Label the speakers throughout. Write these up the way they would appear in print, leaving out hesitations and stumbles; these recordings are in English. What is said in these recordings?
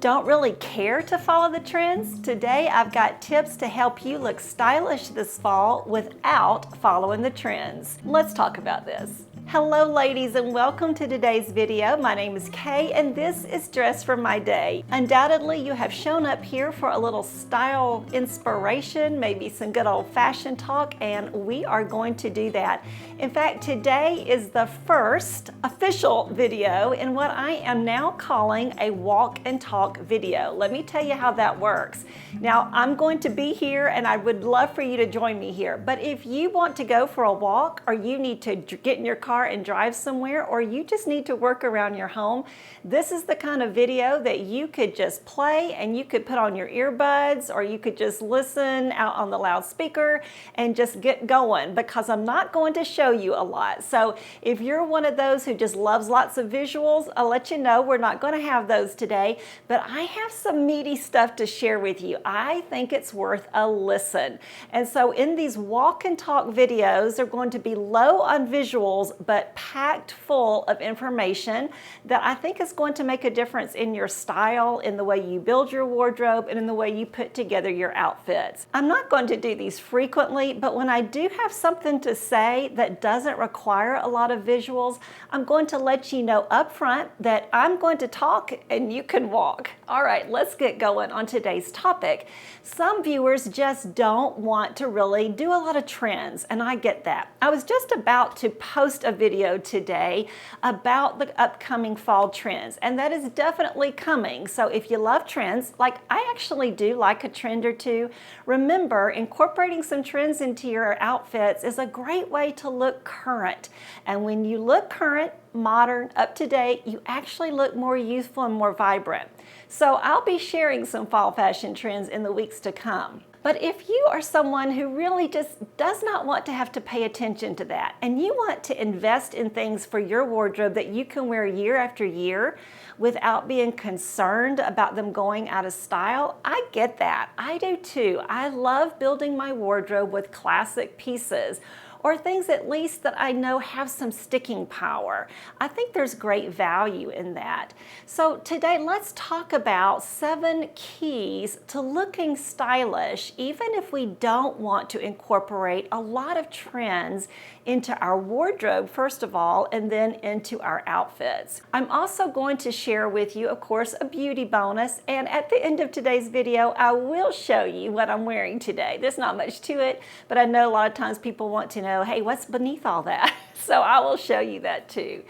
Speaker 1: don't really care to follow the trends, today I've got tips to help you look stylish this fall without following the trends. Let's talk about this. Hello ladies and welcome to today's video. My name is Kay and this is Dress for My Day. Undoubtedly you have shown up here for a little style inspiration, maybe some good old-fashioned talk, and we are going to do that. In fact, today is the first official video in what I am now calling a walk and talk video. Let me tell you how that works. Now I'm going to be here and I would love for you to join me here, but if you want to go for a walk or you need to get in your car and drive somewhere, or you just need to work around your home, this is the kind of video that you could just play and you could put on your earbuds, or you could just listen out on the loudspeaker and just get going, because I'm not going to show you a lot. So if you're one of those who just loves lots of visuals, I'll let you know we're not going to have those today, but I have some meaty stuff to share with you. I think it's worth a listen. And so in these walk and talk videos, they're going to be low on visuals but packed full of information that I think is going to make a difference in your style, in the way you build your wardrobe, and in the way you put together your outfits. I'm not going to do these frequently, but when I do have something to say that doesn't require a lot of visuals, I'm going to let you know up front that I'm going to talk and you can walk. All right, let's get going on today's topic. Some viewers just don't want to really do a lot of trends, and I get that. I was just about to post a video today about the upcoming fall trends, and that is definitely coming. So if you love trends, like I actually do like a trend or two, remember incorporating some trends into your outfits is a great way to look current. And when you look current, modern, up to date, you actually look more youthful and more vibrant. So I'll be sharing some fall fashion trends in the weeks to come. But if you are someone who really just does not want to have to pay attention to that, and you want to invest in things for your wardrobe that you can wear year after year without being concerned about them going out of style, I get that. I do too. I love building my wardrobe with classic pieces, or things at least that I know have some sticking power. I think there's great value in that. So today let's talk about 7 keys to looking stylish, even if we don't want to incorporate a lot of trends into our wardrobe, first of all, and then into our outfits. I'm also going to share with you, of course, a beauty bonus, and at the end of today's video, I will show you what I'm wearing today. There's not much to it, but I know a lot of times people want to know, hey, what's beneath all that? So I will show you that too.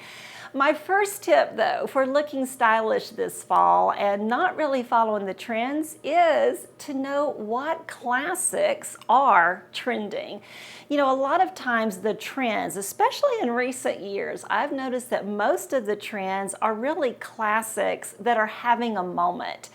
Speaker 1: My first tip, though, for looking stylish this fall and not really following the trends is to know what classics are trending. You know, a lot of times the trends, especially in recent years, I've noticed that most of the trends are really classics that are having a moment.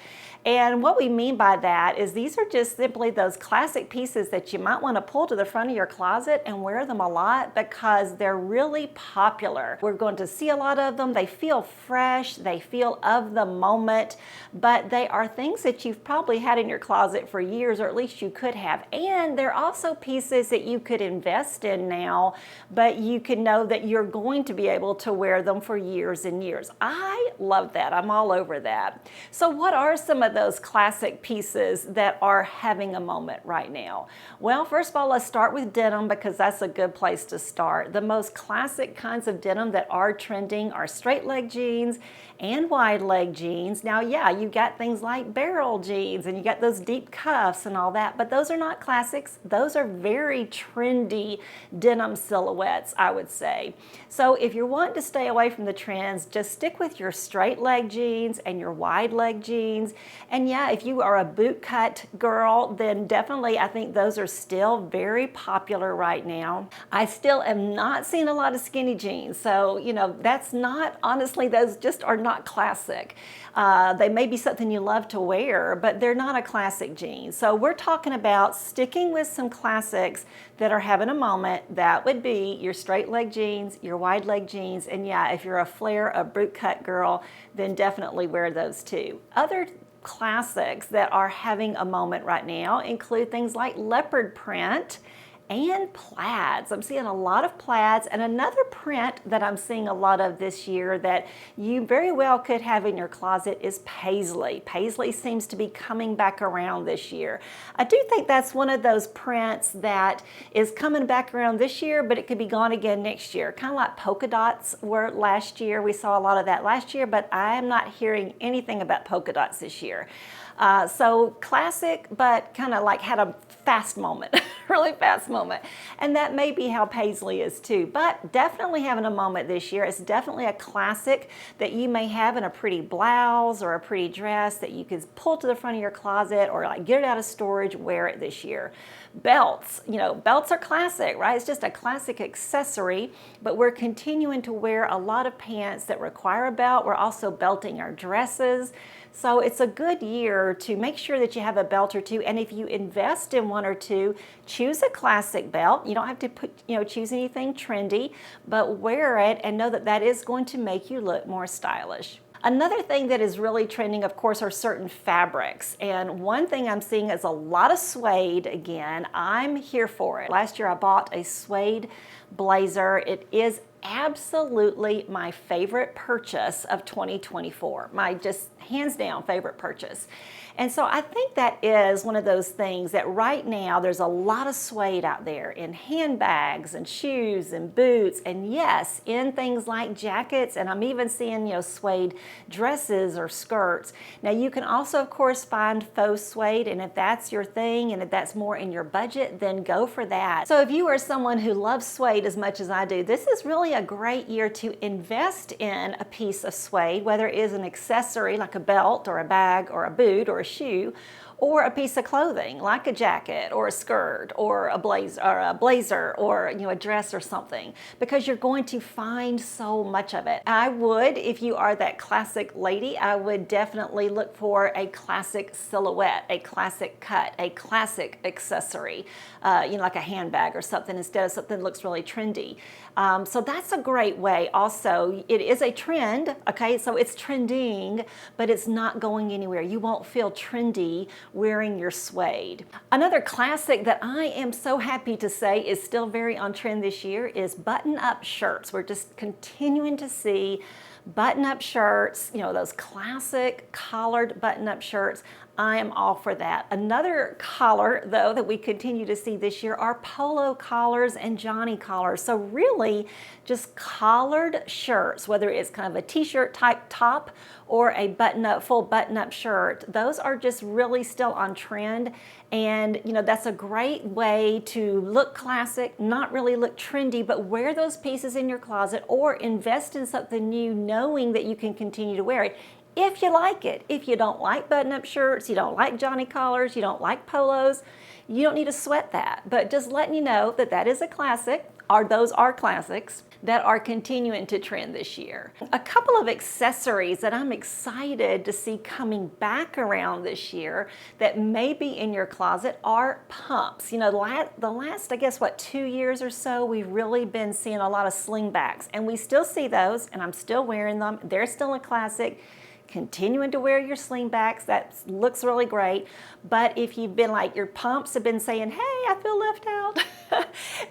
Speaker 1: And what we mean by that is these are just simply those classic pieces that you might want to pull to the front of your closet and wear them a lot because they're really popular. We're going to see a lot of them. They feel fresh, they feel of the moment, but they are things that you've probably had in your closet for years, or at least you could have. And they're also pieces that you could invest in now, but you can know that you're going to be able to wear them for years and years. I love that. I'm all over that. So what are some of those classic pieces that are having a moment right now? Well, first of all, let's start with denim because that's a good place to start. The most classic kinds of denim that are trending are straight leg jeans and wide leg jeans. Now, yeah, you got things like barrel jeans and you got those deep cuffs and all that, but those are not classics. Those are very trendy denim silhouettes, I would say. So if you're wanting to stay away from the trends, just stick with your straight leg jeans and your wide leg jeans. And yeah, if you are a boot cut girl, then definitely I think those are still very popular right now. I still am not seeing a lot of skinny jeans. So, you know, that's not, honestly, those just are not classic. They may be something you love to wear, but they're not a classic jean. So we're talking about sticking with some classics that are having a moment. That would be your straight leg jeans, your wide leg jeans, and yeah, if you're a flare, a boot cut girl, then definitely wear those too. Other classics that are having a moment right now include things like leopard print and plaids. I'm seeing a lot of plaids, and another print that I'm seeing a lot of this year that you very well could have in your closet is paisley. Paisley seems to be coming back around this year. I do think that's one of those prints that is coming back around this year, but it could be gone again next year. Kind of like polka dots were last year. We saw a lot of that last year, but I am not hearing anything about polka dots this year. So classic, but kind of like had a fast moment, really fast moment. And that may be how paisley is too, but definitely having a moment this year. It's definitely a classic that you may have in a pretty blouse or a pretty dress that you could pull to the front of your closet or like get it out of storage, wear it this year. Belts, belts are classic, right? It's just a classic accessory, but we're continuing to wear a lot of pants that require a belt. We're also belting our dresses. So it's a good year to make sure that you have a belt or two, and if you invest in one or two, choose a classic belt. You don't have to choose anything trendy, but wear it and know that that is going to make you look more stylish. Another thing that is really trending, of course, are certain fabrics. And one thing I'm seeing is a lot of suede again. I'm here for it. Last year I bought a suede blazer. It is absolutely my favorite purchase of 2024. My just hands down favorite purchase. And so I think that is one of those things that right now there's a lot of suede out there in handbags and shoes and boots, and yes, in things like jackets, and I'm even seeing suede dresses or skirts. Now you can also of course find faux suede, and if that's your thing and if that's more in your budget, then go for that. So if you are someone who loves suede as much as I do, this is really a great year to invest in a piece of suede, whether it is an accessory like a belt or a bag or a boot or a shoe, or a piece of clothing like a jacket or a skirt or a blazer or a dress or something, because you're going to find so much of it. I would, if you are that classic lady, I would definitely look for a classic silhouette, a classic cut, a classic accessory, like a handbag or something, instead of something that looks really trendy. So that's a great way. Also, it is a trend, okay? So it's trending, but it's not going anywhere. You won't feel trendy wearing your suede. Another classic that I am so happy to say is still very on trend this year is button-up shirts. We're just continuing to see button-up shirts, those classic collared button-up shirts. I am all for that. Another collar, though, that we continue to see this year are polo collars and Johnny collars. So really just collared shirts, whether it's kind of a t-shirt type top or a button-up, full button-up shirt. Those are just really still on trend. And that's a great way to look classic, not really look trendy, but wear those pieces in your closet or invest in something new, knowing that you can continue to wear it if you like it. If you don't like button-up shirts, you don't like Johnny collars, you don't like polos, you don't need to sweat that. But just letting you know that that is a classic, or those are classics that are continuing to trend this year. A couple of accessories that I'm excited to see coming back around this year that may be in your closet are pumps. The last, I guess, 2 years or so, we've really been seeing a lot of slingbacks, and we still see those, and I'm still wearing them. They're still a classic. Continuing to wear your slingbacks, that looks really great. But if you've been like, your pumps have been saying, hey, I feel left out,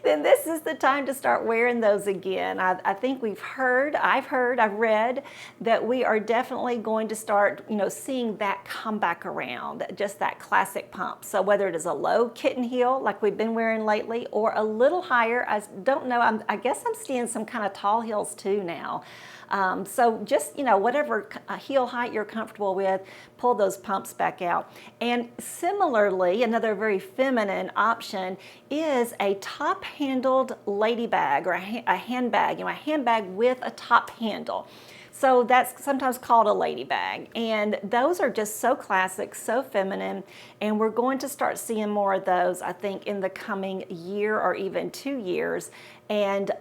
Speaker 1: then this is the time to start wearing those again. I think I've read that we are definitely going to start, seeing that come back around, just that classic pump. So whether it is a low kitten heel like we've been wearing lately, or a little higher, I don't know, I guess I'm seeing some kind of tall heels too now. So just, whatever heel height you're comfortable with, pull those pumps back out. And similarly, another very feminine option is a top-handled lady bag or a handbag, a handbag with a top handle. So that's sometimes called a lady bag, and those are just so classic, so feminine, and we're going to start seeing more of those, I think, in the coming year or even 2 years, and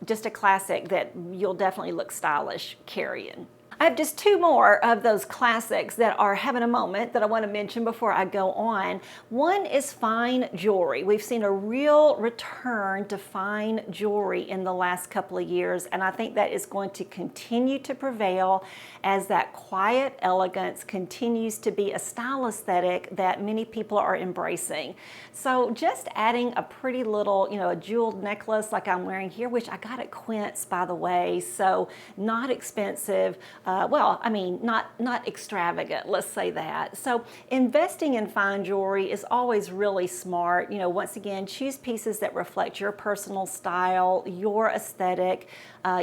Speaker 1: just a classic that you'll definitely look stylish carrying. I have just two more of those classics that are having a moment that I want to mention before I go on. One is fine jewelry. We've seen a real return to fine jewelry in the last couple of years, and I think that is going to continue to prevail as that quiet elegance continues to be a style aesthetic that many people are embracing. So just adding a pretty little, a jeweled necklace like I'm wearing here, which I got at Quince, by the way, so not expensive. Not extravagant, let's say that. So investing in fine jewelry is always really smart. Once again, choose pieces that reflect your personal style, your aesthetic,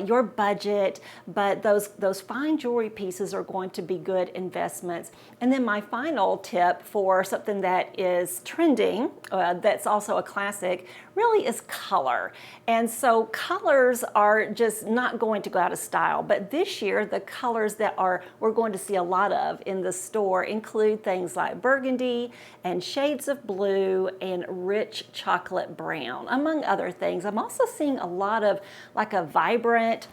Speaker 1: your budget, but those fine jewelry pieces are going to be good investments. And then my final tip for something that is trending, that's also a classic, really is color. And so colors are just not going to go out of style, but this year the colors that we're going to see a lot of in the store include things like burgundy and shades of blue and rich chocolate brown, among other things. I'm also seeing a lot of like a vibrant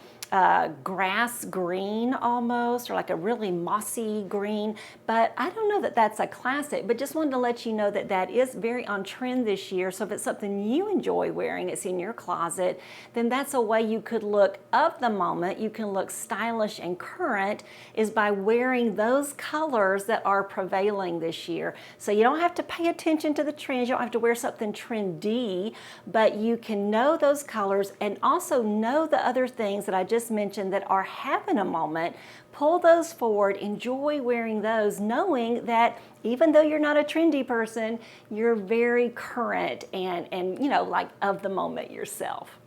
Speaker 1: grass green almost, or like a really mossy green, but I don't know that that's a classic, but just wanted to let you know that that is very on trend this year. So if it's something you enjoy wearing, it's in your closet, then that's a way you could look of the moment. You can look stylish and current is by wearing those colors that are prevailing this year. So you don't have to pay attention to the trends. You don't have to wear something trendy, but you can know those colors and also know the other things that I just mentioned that are having a moment. Pull those forward, enjoy wearing those, knowing that even though you're not a trendy person, you're very current and like of the moment yourself.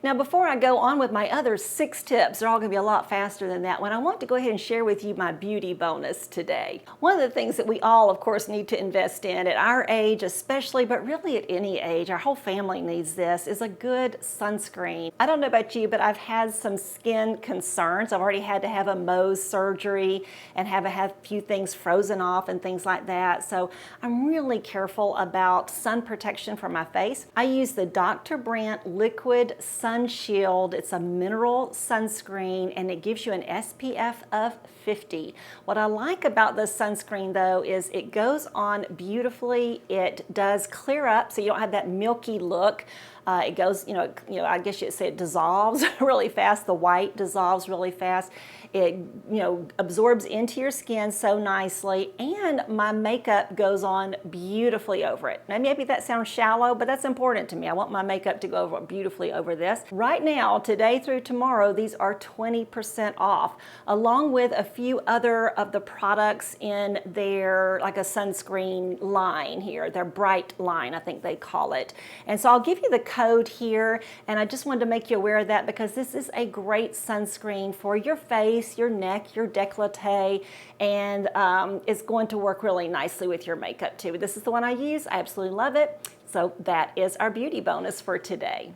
Speaker 1: Now, before I go on with my other 6 tips, they're all going to be a lot faster than that one, I want to go ahead and share with you my beauty bonus today. One of the things that we all, of course, need to invest in at our age especially, but really at any age, our whole family needs this, is a good sunscreen. I don't know about you, but I've had some skin concerns. I've already had to have a Mohs surgery and have a few things frozen off and things like that. So I'm really careful about sun protection for my face. I use the Dr. Brandt Liquid Sun Shield. It's a mineral sunscreen and it gives you an SPF of 50. What I like about this sunscreen though is it goes on beautifully. It does clear up so you don't have that milky look. It goes, I guess you'd say it dissolves really fast. The white dissolves really fast. It, absorbs into your skin so nicely, and my makeup goes on beautifully over it. Now, maybe that sounds shallow, but that's important to me. I want my makeup to go over beautifully over this. Right now, today through tomorrow, these are 20% off, along with a few other of the products in their, like a sunscreen line here, their bright line, I think they call it. And so I'll give you the code here, and I just wanted to make you aware of that because this is a great sunscreen for your face, your neck, your décolleté, and it's going to work really nicely with your makeup too. This is the one I use. I absolutely love it. So that is our beauty bonus for today.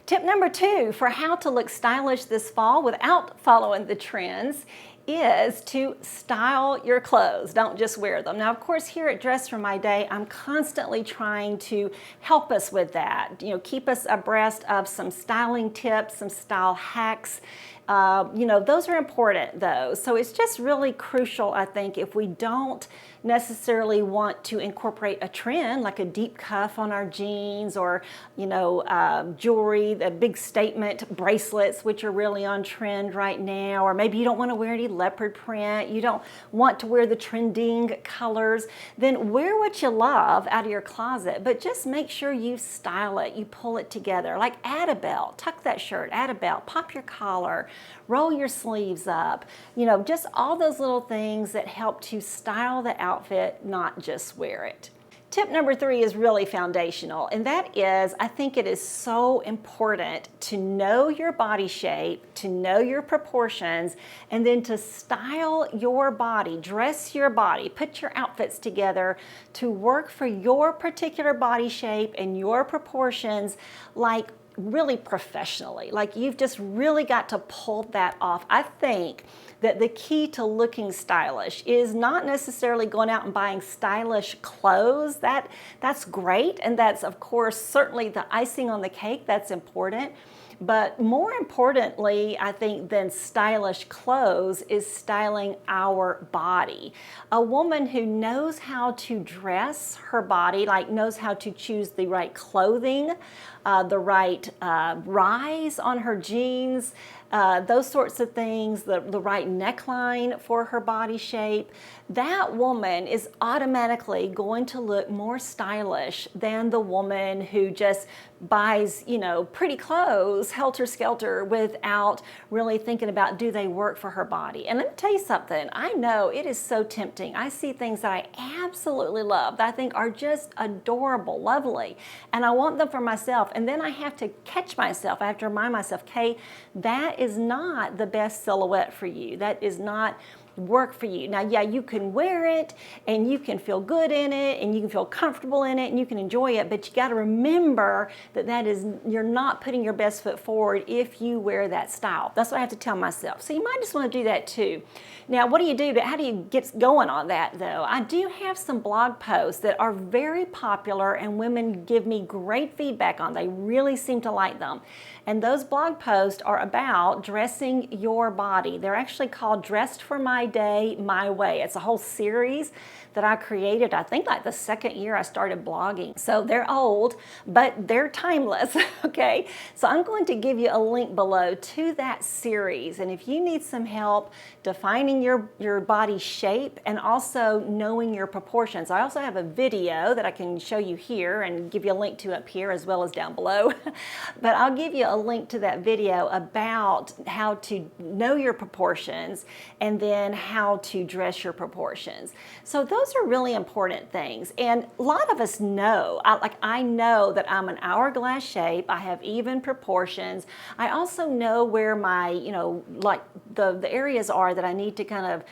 Speaker 1: Tip number 2 for how to look stylish this fall without following the trends is to style your clothes. Don't just wear them. Now, of course, here at Dress for My Day, I'm constantly trying to help us with that. Keep us abreast of some styling tips, some style hacks. Those are important though. So it's just really crucial, I think, if we don't necessarily want to incorporate a trend like a deep cuff on our jeans or, jewelry, the big statement bracelets, which are really on trend right now, or maybe you don't want to wear any leopard print, you don't want to wear the trending colors, then wear what you love out of your closet, but just make sure you style it, you pull it together, like add a belt, tuck that shirt, add a belt, pop your collar, roll your sleeves up, just all those little things that help to style the outfit, not just wear it. Tip number 3 is really foundational, and that is, I think it is so important to know your body shape, to know your proportions, and then to style your body, dress your body, put your outfits together to work for your particular body shape and your proportions, like really professionally. Like you've just really got to pull that off. I think that the key to looking stylish is not necessarily going out and buying stylish clothes. That's great, and that's of course certainly the icing on the cake. That's important. But more importantly, I think, than stylish clothes is styling our body. A woman who knows how to dress her body, like knows how to choose the right clothing, the right rise on her jeans, those sorts of things, the right neckline for her body shape, that woman is automatically going to look more stylish than the woman who just buys, pretty clothes helter-skelter without really thinking about, do they work for her body? And let me tell you something, I know it is so tempting. I see things that I absolutely love that I think are just adorable, lovely, and I want them for myself. And then I have to catch myself. I have to remind myself, Kay, that is not the best silhouette for you. That is not work for you. Now, yeah, you can wear it and you can feel good in it and you can feel comfortable in it and you can enjoy it, but you got to remember that you're not putting your best foot forward if you wear that style. That's what I have to tell myself. So you might just want to do that too. Now, what do you do? How do you get going on that though? I do have some blog posts that are very popular and women give me great feedback on. They really seem to like them. And those blog posts are about dressing your body. They're actually called Dressed for My Day, My Way. It's a whole series that I created, I think like the second year I started blogging. So they're old, but they're timeless, okay? So I'm going to give you a link below to that series. And if you need some help defining your body shape and also knowing your proportions, I also have a video that I can show you here and give you a link to up here as well as down below. But I'll give you a link to that video about how to know your proportions and then how to dress your proportions. So those are really important things. And a lot of us know, I know that I'm an hourglass shape. I have even proportions. I also know where my, the areas are that I need to kind of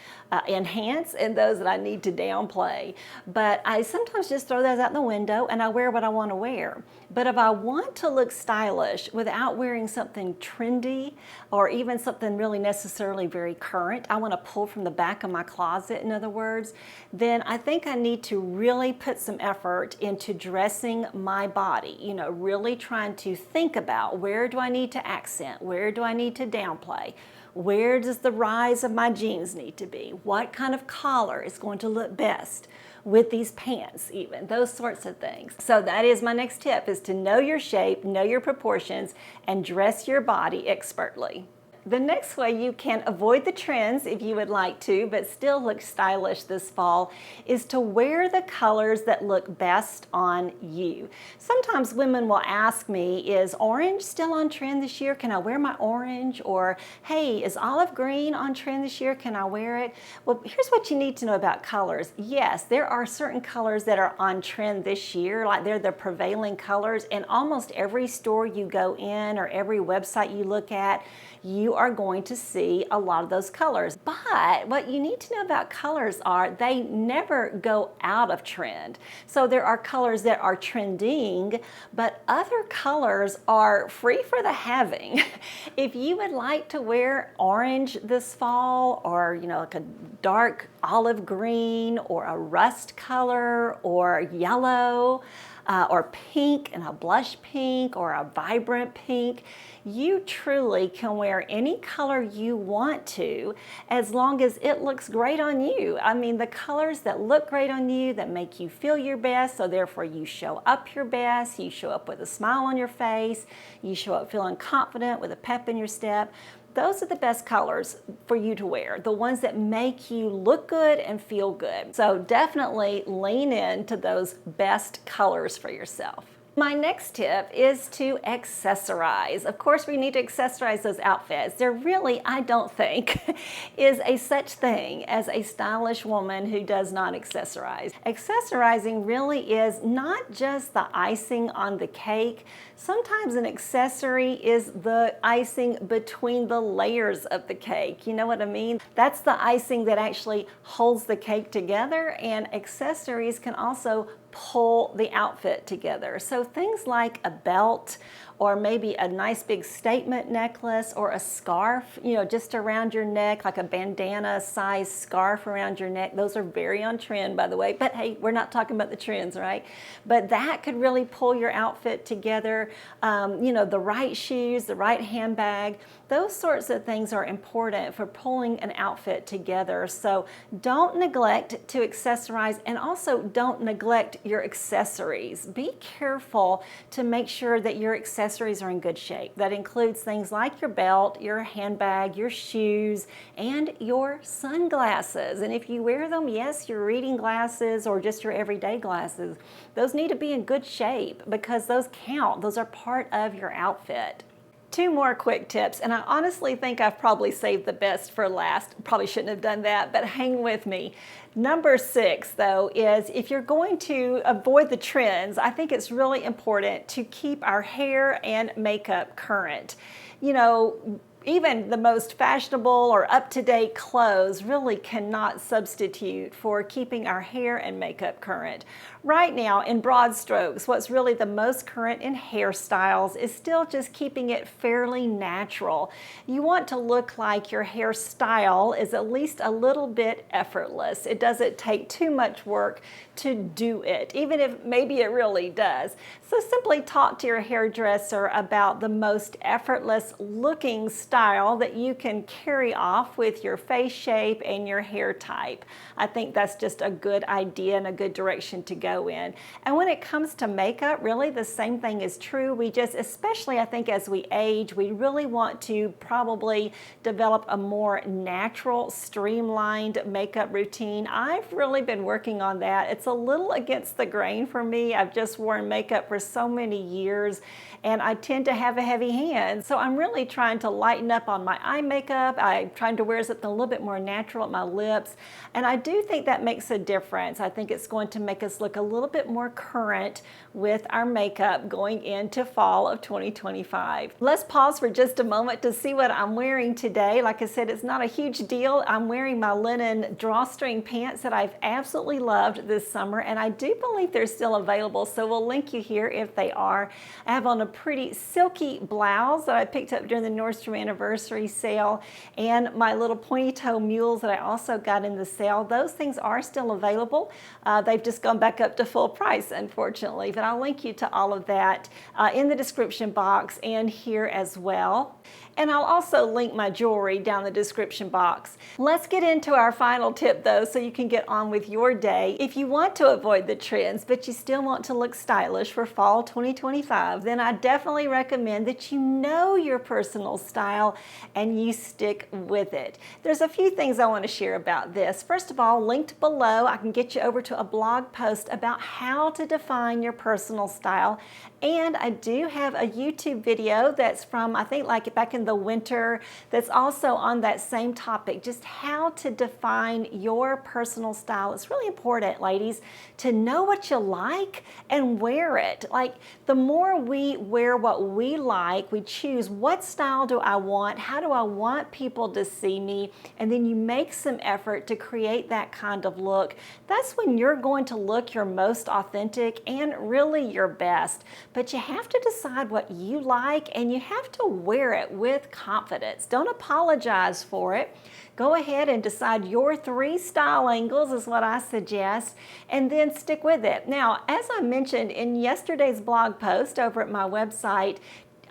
Speaker 1: enhance and those that I need to downplay. But I sometimes just throw those out the window and I wear what I want to wear. But if I want to look stylish without wearing something trendy or even something really necessarily very current, I want to pull from the back of my closet, in other words, then I think I need to really put some effort into dressing my body, really trying to think about, where do I need to accent? Where do I need to downplay? Where does the rise of my jeans need to be? What kind of collar is going to look best with these pants even? Those sorts of things. So that is my next tip, is to know your shape, know your proportions, and dress your body expertly. The next way you can avoid the trends, if you would like to, but still look stylish this fall, is to wear the colors that look best on you. Sometimes women will ask me, is orange still on trend this year? Can I wear my orange? Or, hey, is olive green on trend this year? Can I wear it? Well, here's what you need to know about colors. Yes, there are certain colors that are on trend this year, like they're the prevailing colors, and almost every store you go in or every website you look at, you are going to see a lot of those colors. But what you need to know about colors are they never go out of trend. So there are colors that are trending, but other colors are free for the having. If you would like to wear orange this fall, or like a dark olive green or a rust color or yellow, or pink and a blush pink or a vibrant pink, you truly can wear any color you want to as long as it looks great on you. I mean, the colors that look great on you, that make you feel your best, so therefore you show up your best, you show up with a smile on your face, you show up feeling confident with a pep in your step. Those are the best colors for you to wear, the ones that make you look good and feel good. So definitely lean into those best colors for yourself. My next tip is to accessorize. Of course, we need to accessorize those outfits. There really, I don't think, is a such thing as a stylish woman who does not accessorize. Accessorizing really is not just the icing on the cake. Sometimes an accessory is the icing between the layers of the cake. You know what I mean? That's the icing that actually holds the cake together, and accessories can also pull the outfit together. So things like a belt, or maybe a nice big statement necklace, or a scarf, just around your neck, like a bandana size scarf around your neck. Those are very on trend, by the way, but hey, we're not talking about the trends, right? But that could really pull your outfit together. The right shoes, the right handbag, those sorts of things are important for pulling an outfit together. So don't neglect to accessorize, and also don't neglect your accessories. Be careful to make sure that your accessories are in good shape. That includes things like your belt, your handbag, your shoes, and your sunglasses. And if you wear them, yes, your reading glasses or just your everyday glasses, those need to be in good shape because those count. Those are part of your outfit. Two more quick tips, and I honestly think I've probably saved the best for last. Probably shouldn't have done that, but hang with me. Number 6, though, is if you're going to avoid the trends, I think it's really important to keep our hair and makeup current. Even the most fashionable or up-to-date clothes really cannot substitute for keeping our hair and makeup current. Right now, in broad strokes, what's really the most current in hairstyles is still just keeping it fairly natural. You want to look like your hairstyle is at least a little bit effortless. It doesn't take too much work to do it, even if maybe it really does. So simply talk to your hairdresser about the most effortless looking style that you can carry off with your face shape and your hair type. I think that's just a good idea and a good direction to go in. And when it comes to makeup, really the same thing is true. We just, especially I think as we age, we really want to probably develop a more natural, streamlined makeup routine. I've really been working on that. It's a little against the grain for me. I've just worn makeup for so many years, and I tend to have a heavy hand. So I'm really trying to lighten up on my eye makeup. I'm trying to wear something a little bit more natural at my lips. And I do think that makes a difference. I think it's going to make us look a little bit more current with our makeup going into fall of 2025. Let's pause for just a moment to see what I'm wearing today. Like I said, it's not a huge deal. I'm wearing my linen drawstring pants that I've absolutely loved this summer, and I do believe they're still available, so we'll link you here if they are. I have on a pretty silky blouse that I picked up during the Nordstrom anniversary sale, and my little pointy toe mules that I also got in the sale. Those things are still available. They've just gone back up to full price, unfortunately, but I'll link you to all of that in the description box and here as well. And I'll also link my jewelry down the description box. Let's get into our final tip though, so you can get on with your day. If you want to avoid the trends, but you still want to look stylish for fall 2025, then I definitely recommend that you know your personal style and you stick with it. There's a few things I want to share about this. First of all, linked below, I can get you over to a blog post about how to define your personal style. And I do have a YouTube video that's from, I think, like back in the winter, that's also on that same topic, just how to define your personal style. It's really important, ladies, to know what you like and wear it. Like, the more we wear what we like, we choose what style do I want, how do I want people to see me, and then you make some effort to create that kind of look. That's when you're going to look your most authentic and really your best. But you have to decide what you like, and you have to wear it with confidence. Don't apologize for it. Go ahead and decide your 3 style angles is what I suggest, and then stick with it. Now, as I mentioned in yesterday's blog post over at my website,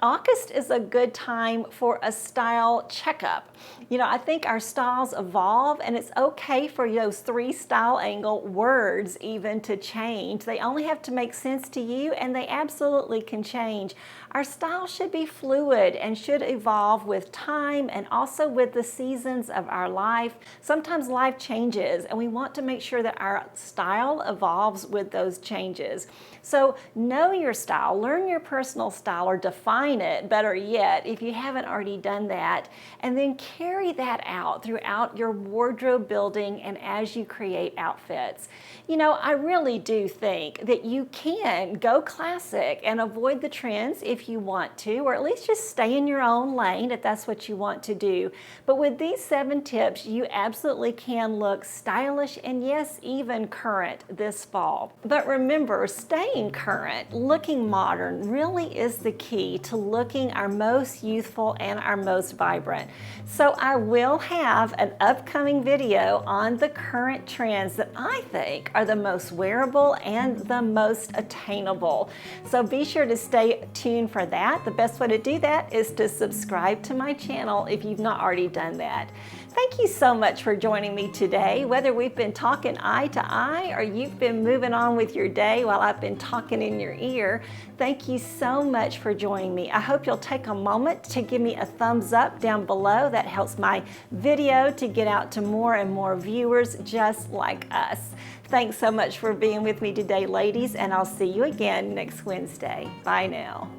Speaker 1: August is a good time for a style checkup. I think our styles evolve, and it's okay for those 3 style angle words even to change. They only have to make sense to you, and they absolutely can change. Our style should be fluid and should evolve with time and also with the seasons of our life. Sometimes life changes, and we want to make sure that our style evolves with those changes. So know your style, learn your personal style, or define design it, better yet, if you haven't already done that, and then carry that out throughout your wardrobe building and as you create outfits. You know, I really do think that you can go classic and avoid the trends if you want to, or at least just stay in your own lane if that's what you want to do. But with these 7 tips, you absolutely can look stylish and yes, even current this fall. But remember, staying current, looking modern really is the key to looking our most youthful and our most vibrant. So I will have an upcoming video on the current trends that I think are the most wearable and the most attainable. So be sure to stay tuned for that. The best way to do that is to subscribe to my channel if you've not already done that. Thank you so much for joining me today. Whether we've been talking eye to eye or you've been moving on with your day while I've been talking in your ear, thank you so much for joining me. I hope you'll take a moment to give me a thumbs up down below. That helps my video to get out to more and more viewers just like us. Thanks so much for being with me today, ladies, and I'll see you again next Wednesday. Bye now.